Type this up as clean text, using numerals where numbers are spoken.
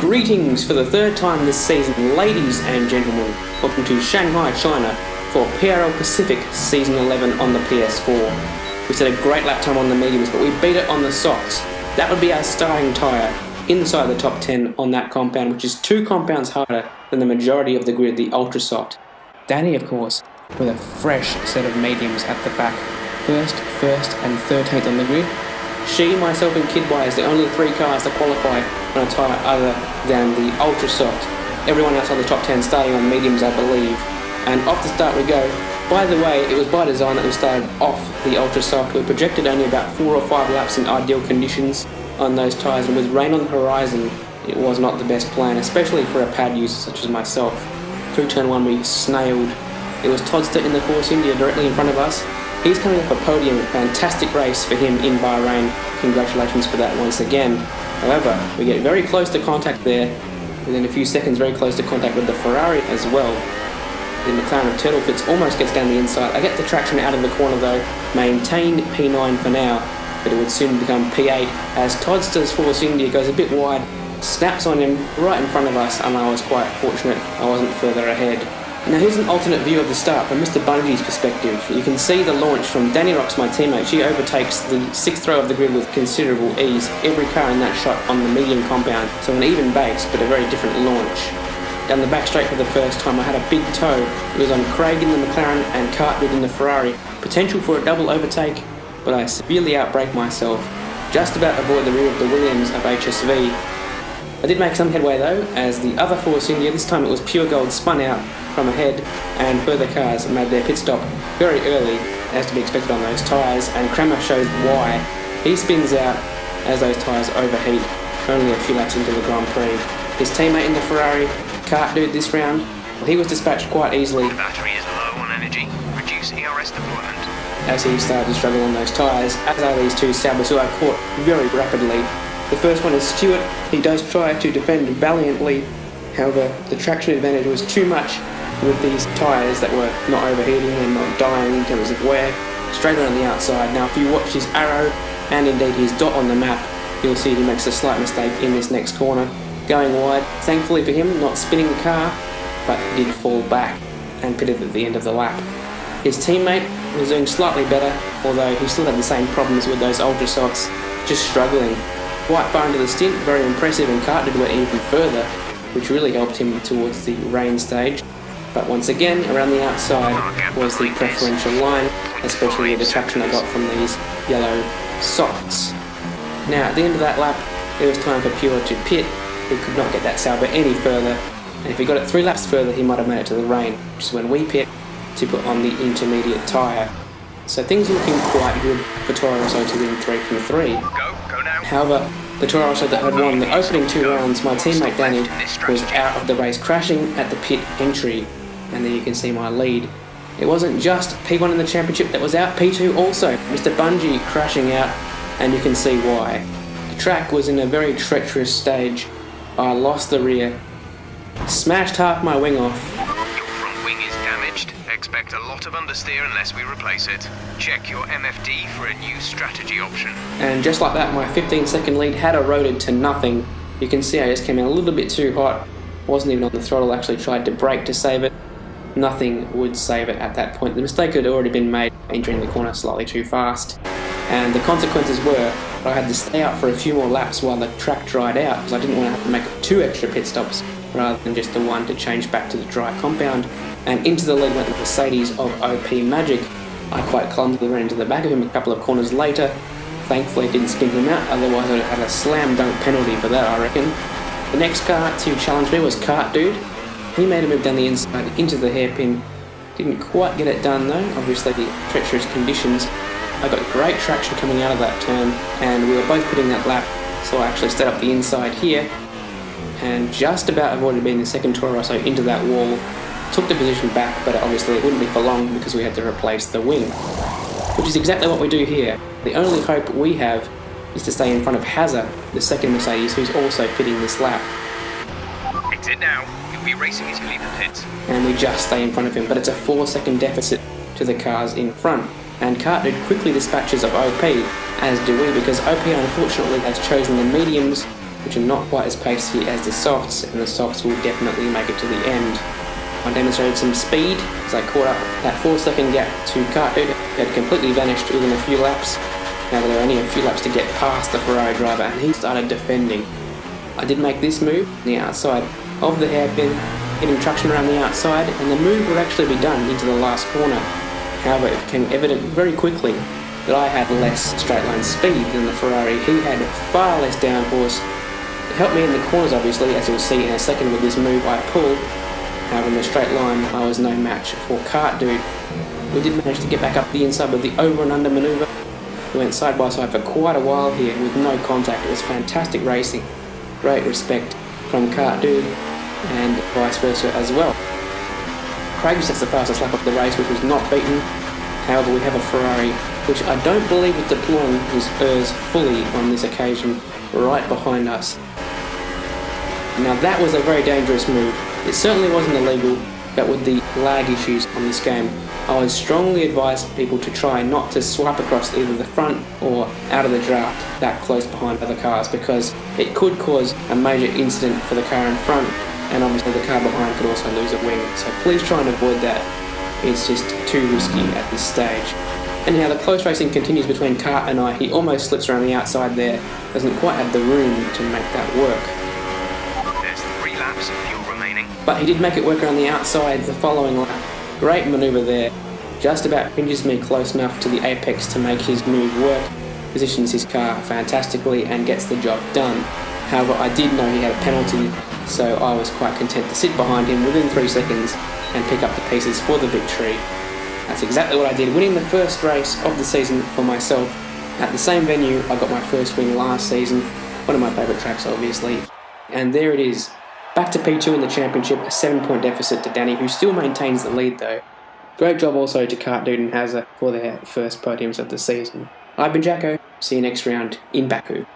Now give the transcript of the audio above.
Greetings for the third time this season, ladies and gentlemen. Welcome to Shanghai, China for PRL Pacific Season 11 on the PS4. We set a great lap time on the mediums, but we beat it on the softs. That would be our starting tyre inside the top 10 on that compound, which is 2 compounds harder than the majority of the grid, the ultra soft. Danny, of course, with a fresh set of mediums at the back. First, and 13th on the grid. She, myself and Kidwise, the only 3 cars to qualify on a tyre other than the ultra soft. Everyone outside the top 10 starting on mediums, I believe. And off the start we go. By the way, it was by design that we started off the ultra soft. We projected only about 4 or 5 laps in ideal conditions on those tyres, and with rain on the horizon, it was not the best plan, especially for a pad user such as myself. Through turn 1 we snailed. It was Toddster in the Force India directly in front of us. He's coming off a podium, fantastic race for him in Bahrain. Congratulations for that once again. However, we get very close to contact there. Within a few seconds, very close to contact with the Ferrari as well. The McLaren of Turtlefits almost gets down the inside. I get the traction out of the corner though. Maintained P9 for now, but it would soon become P8 as Toddster's Force India goes a bit wide, snaps on him right in front of us, and I was quite fortunate I wasn't further ahead. Now here's an alternate view of the start from Mr. Bungie's perspective. You can see the launch from Danny Rocks, my teammate. She overtakes the 6th row of the grid with considerable ease. Every car in that shot on the medium compound, so an even base but a very different launch. Down the back straight for the first time I had a big toe. It was on Craig in the McLaren and Cartwood in the Ferrari. Potential for a double overtake, but I severely outbraked myself. Just about avoid the rear of the Williams of HSV. I did make some headway though, as the other Force India, this time it was Pure Gold, spun out from ahead, and further cars made their pit stop very early, as to be expected on those tyres, and Kramer shows why. He spins out as those tyres overheat, only a few laps into the Grand Prix. His teammate in the Ferrari, Cartwood this round, well, he was dispatched quite easily. The battery is low on energy, reduce ERS deployment. As he started to struggle on those tyres, as are these 2 Saubers who are caught very rapidly. The first one is Stewart. He does try to defend valiantly, however the traction advantage was too much with these tyres that were not overheating and not dying in terms of wear. Straight around the outside. Now if you watch his arrow and indeed his dot on the map, you'll see he makes a slight mistake in this next corner, going wide. Thankfully for him, not spinning the car, but did fall back and pitted at the end of the lap. His teammate was doing slightly better, although he still had the same problems with those ultra softs, just struggling. Quite far into the stint, very impressive, and Cartwood went even further, which really helped him towards the rain stage. But once again, around the outside was the preferential line, especially with the traction I got from these yellow softs. Now at the end of that lap, it was time for Pure to pit. He could not get that Sauber any further, and if he got it 3 laps further, he might have made it to the rain, which is when we pit to put on the intermediate tyre. So things are looking quite good for Toro Rosso to win 3 from 3. Go now. However, the Toro Rosso that had won the opening 2 rounds, my teammate Danny, was out of the race, crashing at the pit entry. And there you can see my lead. It wasn't just P1 in the championship that was out, P2 also. Mr. Bungie crashing out, and you can see why. The track was in a very treacherous stage. I lost the rear, smashed half my wing off. Your front wing is damaged. Expect a lot of understeer unless we replace it. Check your MFD for a new strategy option. And just like that, my 15-second lead had eroded to nothing. You can see I just came in a little bit too hot. Wasn't even on the throttle, actually tried to brake to save it. Nothing would save it at that point. The mistake had already been made, entering the corner slightly too fast. And the consequences were I had to stay out for a few more laps while the track dried out, because I didn't want to have to make 2 extra pit stops rather than just the 1 to change back to the dry compound. And into the lead went the Mercedes of OP Magic. I quite clumsily ran into the back of him a couple of corners later. Thankfully it didn't spin him out, otherwise I'd have had a slam dunk penalty for that, I reckon. The next car to challenge me was Cartwood. He made a move down the inside into the hairpin. Didn't quite get it done though, obviously the treacherous conditions. I got great traction coming out of that turn, and we were both putting that lap, so I actually stayed up the inside here and just about avoided being the second Toro Rosso into that wall. Took the position back, but obviously it wouldn't be for long because we had to replace the wing, which is exactly what we do here. The only hope we have is to stay in front of Hazard, the second Mercedes, who's also pitting this lap. Exit now. You'll be racing as you leave the pits. And we just stay in front of him, but it's a 4-second deficit to the cars in front. And Cartwood quickly dispatches of OP, as do we, because OP unfortunately has chosen the mediums which are not quite as pacey as the softs, and the softs will definitely make it to the end. I demonstrated some speed as I caught up that 4-second gap to Cartdude, who had completely vanished within a few laps. Now there were only a few laps to get past the Ferrari driver, and he started defending. I did make this move on the outside of the hairpin, getting traction around the outside, and the move would actually be done into the last corner. However, it became evident very quickly that I had less straight line speed than the Ferrari. He had far less downforce. It helped me in the corners, obviously, as you'll see in a second with this move I pulled. However, in the straight line, I was no match for Cartdude. We did manage to get back up the inside with the over and under manoeuvre. We went side by side for quite a while here with no contact. It was fantastic racing. Great respect from Cartdude and vice versa as well. Craig sets the fastest lap of the race, which was not beaten. However, we have a Ferrari, which I don't believe is deploying his ERS fully on this occasion, right behind us. Now that was a very dangerous move. It certainly wasn't illegal, but with the lag issues on this game, I would strongly advise people to try not to swipe across either the front or out of the draft that close behind other cars, because it could cause a major incident for the car in front, and obviously the car behind could also lose a wing. So please try and avoid that. It's just too risky at this stage. Anyhow, the close racing continues between Cart and I. He almost slips around the outside there, doesn't quite have the room to make that work. There's 3 laps of fuel remaining. But he did make it work around the outside the following lap. Great manoeuvre there. Just about pinches me close enough to the apex to make his move work. Positions his car fantastically and gets the job done. However, I did know he had a penalty, so I was quite content to sit behind him within 3 seconds and pick up the pieces for the victory. That's exactly what I did, winning the first race of the season for myself. At the same venue, I got my first win last season, one of my favourite tracks obviously. And there it is, back to P2 in the championship, a 7-point deficit to Danny, who still maintains the lead though. Great job also to Cartdude and Hazza for their first podiums of the season. I've been Jacko, see you next round in Baku.